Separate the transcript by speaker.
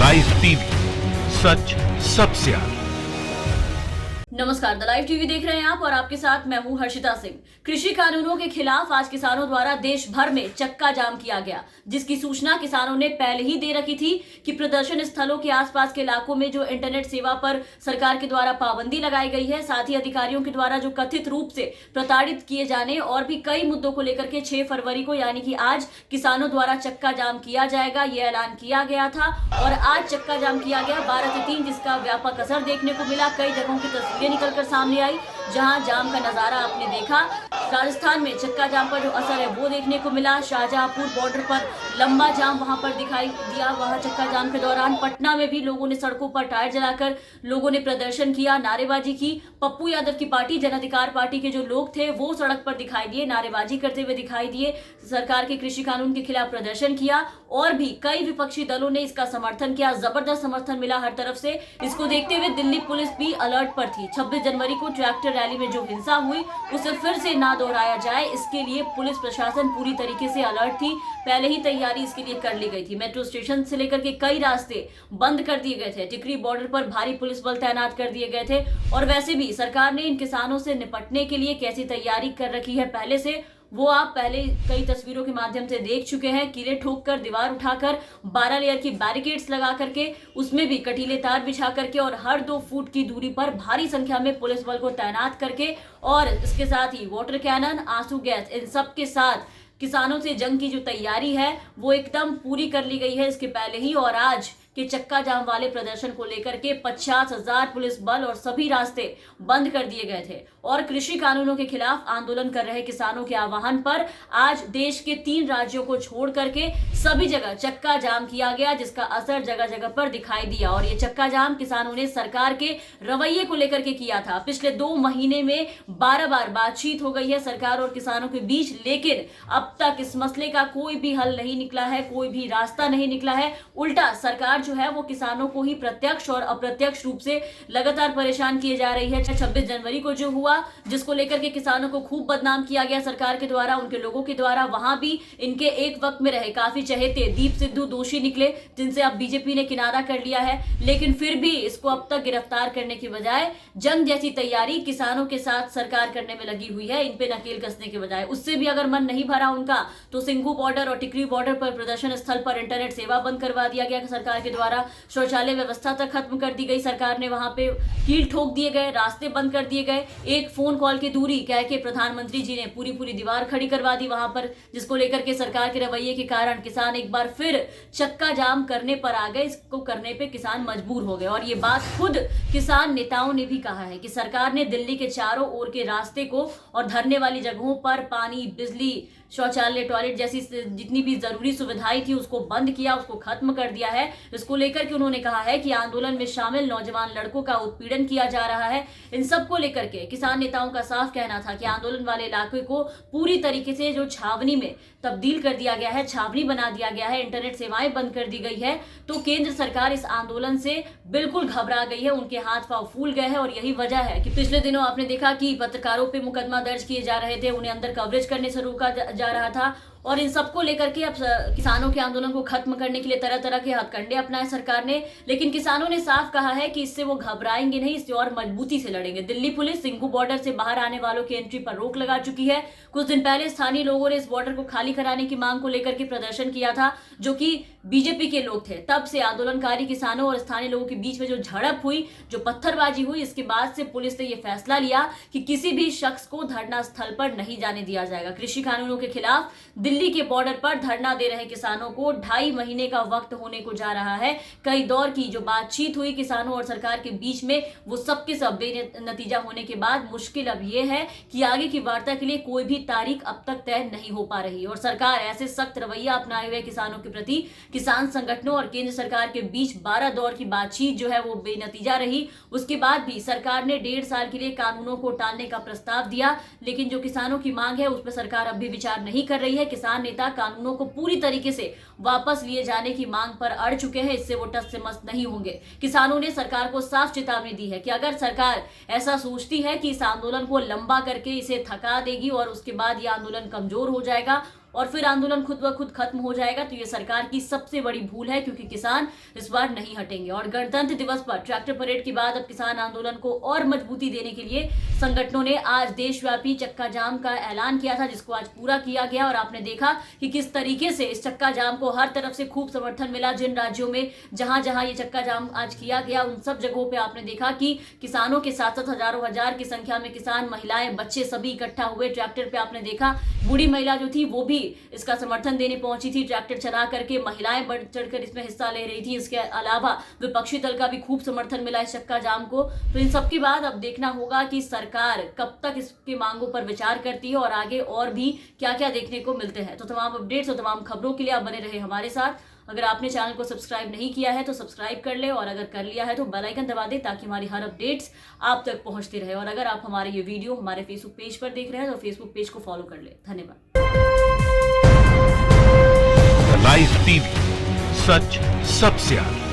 Speaker 1: Live TV, सच सबसे आगे।
Speaker 2: नमस्कार, द लाइव टीवी देख रहे हैं आप और आपके साथ मैं हूं हर्षिता सिंह। कृषि कानूनों के खिलाफ आज किसानों द्वारा देश भर में चक्का जाम किया गया, जिसकी सूचना किसानों ने पहले ही दे रखी थी कि प्रदर्शन स्थलों के आसपास के इलाकों में जो इंटरनेट सेवा पर सरकार के द्वारा पाबंदी लगाई गई है, साथ ही अधिकारियों के द्वारा जो कथित रूप से प्रताड़ित किए जाने और भी कई मुद्दों को लेकर के 6 फरवरी को यानी कि आज किसानों द्वारा चक्का जाम किया जाएगा, ये ऐलान किया गया था। और आज चक्का जाम किया गया 12 से 3, जिसका व्यापक असर देखने को मिला। कई जगहों की तस्वीरें निकलकर सामने आई जहां जाम का नजारा आपने देखा। राजस्थान में चक्का जाम का जो असर है वो देखने को मिला। शाहजहांपुर बॉर्डर पर लंबा जाम वहां पर दिखाई दिया। वहां चक्का जाम के दौरान पटना में भी लोगों ने सड़कों पर टायर जलाकर लोगों ने प्रदर्शन किया, नारेबाजी की। पप्पू यादव की पार्टी जन अधिकार पार्टी के जो लोग थे वो सड़क पर दिखाई दिए, नारेबाजी करते हुए दिखाई दिए, सरकार के कृषि कानून के खिलाफ प्रदर्शन किया। और भी कई विपक्षी दलों ने इसका समर्थन किया, जबरदस्त समर्थन मिला हर तरफ से। इसको देखते हुए दिल्ली पुलिस भी अलर्ट पर थी। 26 जनवरी को ट्रैक्टर रैली में जो हिंसा हुई उसे फिर से ना दोहराया जाए, इसके लिए पुलिस प्रशासन पूरी तरीके से अलर्ट थी। पहले ही तैयारी इसके लिए कर ली गई थी। मेट्रो स्टेशन से लेकर के कई रास्ते बंद कर दिए गए थे। टिकरी बॉर्डर पर भारी पुलिस बल तैनात कर दिए गए थे। और वैसे भी सरकार ने इन किसानों से निपटने के लिए कैसी तैयारी कर रखी है पहले से, वो आप पहले कई तस्वीरों के माध्यम से देख चुके हैं। कीले ठोककर, दीवार उठाकर, 12 लेयर की बैरिकेड्स लगा करके, उसमें भी कटीले तार बिछा करके और हर 2 फुट की दूरी पर भारी संख्या में पुलिस बल को तैनात करके और इसके साथ ही वाटर कैनन, आंसू गैस, इन सब के साथ किसानों से जंग की जो तैयारी है वो एकदम पूरी कर ली गई है इसके पहले ही। और आज के चक्का जाम वाले प्रदर्शन को लेकर के 50,000 पुलिस बल और सभी रास्ते बंद कर दिए गए थे। और कृषि कानूनों के खिलाफ आंदोलन कर रहे किसानों के आह्वान पर आज देश के 3 राज्यों को छोड़ करके सभी जगह चक्का जाम किया गया, जिसका असर जगह जगह पर दिखाई दिया। और ये चक्का जाम किसानों ने सरकार के रवैये को लेकर के किया था। पिछले 2 महीने में 12 बार बातचीत हो गई है सरकार और किसानों के बीच, लेकिन अब तक इस मसले का कोई भी हल नहीं निकला है, कोई भी रास्ता नहीं निकला है। उल्टा सरकार जो है वो किसानों को ही प्रत्यक्ष और अप्रत्यक्ष रूप से लगातार परेशान किए जा रही है। 26 जनवरी को जो हुआ, जिसको लेकर के किसानों को खूब बदनाम किया गया सरकार के द्वारा, उनके लोगों के द्वारा, वहां भी इनके एक वक्त में रहे काफी चहेते दीप सिद्धू दोषी निकले, जिनसे अब बीजेपी ने किनारा कर लिया है। लेकिन फिर भी इसको अब तक गिरफ्तार करने की बजाय जंग जैसी तैयारी किसानों के साथ सरकार करने में लगी हुई है, इन पे नकेल कसने के बजाय। उससे भी अगर मन नहीं भरा उनका तो सिंघू बॉर्डर और टिकरी बॉर्डर पर प्रदर्शन स्थल पर इंटरनेट सेवा बंद करवा दिया गया सरकार के द्वारा। शौचालय व्यवस्था तक खत्म कर दी गई सरकार ने, वहां पे कील ठोक दिए गए, रास्ते बंद कर दिए गए। एक फोन कॉल की दूरी कह के प्रधानमंत्री जी ने पूरी दीवार खड़ी करवा दी वहां पर, जिसको लेकर के सरकार के रवैये के कारण किसान एक बार फिर चक्का जाम करने पर आ गए। इसको करने पे किसान मजबूर हो गए। और ये बात खुद किसान नेताओं ने भी कहा है कि सरकार ने दिल्ली के चारों ओर के रास्ते को और धरने वाली जगहों पर पानी, बिजली, शौचालय, टॉयलेट जैसी जितनी भी जरूरी सुविधाएं थी उसको बंद किया, उसको खत्म कर दिया है। इसको लेकर के उन्होंने कहा है कि आंदोलन में शामिल नौजवान लड़कों का उत्पीड़न किया जा रहा है। इन सब को लेकर के किसान नेताओं का साफ कहना था कि आंदोलन वाले इलाके को पूरी तरीके से जो छावनी में तब्दील कर दिया गया है, छावनी बना दिया गया है, इंटरनेट सेवाएं बंद कर दी गई है। तो केंद्र सरकार इस आंदोलन से बिल्कुल घबरा गई है, उनके हाथ पांव फूल गए हैं। और यही वजह है कि पिछले दिनों आपने देखा कि पत्रकारों पे मुकदमा दर्ज किए जा रहे थे, उन्हें अंदर कवरेज करने से रोका जा रहा था। और इन सबको लेकर के अब किसानों के आंदोलन को खत्म करने के लिए तरह तरह के हथकंडे अपनाए सरकार ने। लेकिन किसानों ने साफ कहा है कि इससे वो घबराएंगे नहीं, इससे और मजबूती से लड़ेंगे। दिल्ली पुलिस सिंघू बॉर्डर से बाहर आने वालों की एंट्री पर रोक लगा चुकी है। कुछ दिन पहले स्थानीय लोगों ने इस बॉर्डर को खाली कराने की मांग को लेकर के प्रदर्शन किया था, जो कि बीजेपी के लोग थे। तब से आंदोलनकारी किसानों और स्थानीय लोगों के बीच में जो झड़प हुई, जो पत्थरबाजी हुई, इसके बाद से पुलिस ने यह फैसला लिया कि किसी भी शख्स को धरना स्थल पर नहीं जाने दिया जाएगा। कृषि कानूनों के खिलाफ दिल्ली के बॉर्डर पर धरना दे रहे किसानों को 2.5 महीने का वक्त होने को जा रहा है। कई दौर की जो बातचीत हुई किसानों और सरकार के बीच में, वो सबके सब बेनतीजा होने के बाद मुश्किल अब यह है कि आगे की वार्ता के लिए कोई भी तारीख अब तक तय नहीं हो पा रही। और सरकार ऐसे सख्त रवैया अपनाए हुए किसानों के प्रति किसान संगठनों और केंद्र सरकार के बीच 12 दौर की बातचीत जो है वो बेनतीजा रही। उसके बाद भी सरकार ने 1.5 साल के लिए कानूनों को टालने का प्रस्ताव दिया, लेकिन जो किसानों की मांग है उस पर सरकार अब भी विचार नहीं कर रही है। किसान नेता कानूनों को पूरी तरीके से वापस लिए जाने की मांग पर अड़ चुके हैं, इससे वो टस से मस नहीं होंगे। किसानों ने सरकार को साफ चेतावनी दी है कि अगर सरकार ऐसा सोचती है कि इस आंदोलन को लंबा करके इसे थका देगी और उसके बाद यह आंदोलन कमजोर हो जाएगा और फिर आंदोलन खुद ब खुद खत्म हो जाएगा, तो ये सरकार की सबसे बड़ी भूल है, क्योंकि किसान इस बार नहीं हटेंगे। और गणतंत्र दिवस पर ट्रैक्टर परेड के बाद अब किसान आंदोलन को और मजबूती देने के लिए संगठनों ने आज देशव्यापी चक्का जाम का ऐलान किया था, जिसको आज पूरा किया गया। और आपने देखा कि किस तरीके से इस चक्का जाम को हर तरफ से खूब समर्थन मिला। जिन राज्यों में जहां जहां ये चक्का जाम आज किया गया, उन सब जगहों पे आपने देखा कि किसानों के साथ साथ हजारों हजार की संख्या में किसान, महिलाएं, बच्चे सभी इकट्ठा हुए। ट्रैक्टर पे आपने देखा बूढ़ी महिला जो थी वो भी इसका समर्थन देने पहुंची थी, ट्रैक्टर चला करके महिलाएं बढ़ चढ़कर इसमें हिस्सा ले रही थी। इसके अलावा विपक्षी दल का भी खूब समर्थन मिला इस चक्का जाम को। तो इन सबके बाद अब देखना होगा कि सरकार कब तक इसकी मांगों पर विचार करती है और आगे और भी क्या क्या देखने को मिलते हैं। तो तमाम अपडेट्स और तमाम खबरों के लिए आप बने रहे हमारे साथ। अगर आपने चैनल को सब्सक्राइब नहीं किया है तो सब्सक्राइब कर ले, और अगर कर लिया है तो बेल आइकन दबा दे, ताकि हमारी हर अपडेट्स आप तक पहुंचती रहे। और अगर आप हमारे ये वीडियो हमारे फेसबुक पेज पर देख रहे हैं तो फेसबुक पेज को फॉलो कर ले। धन्यवाद।
Speaker 1: लाइव टीवी, सच सबसे आगे।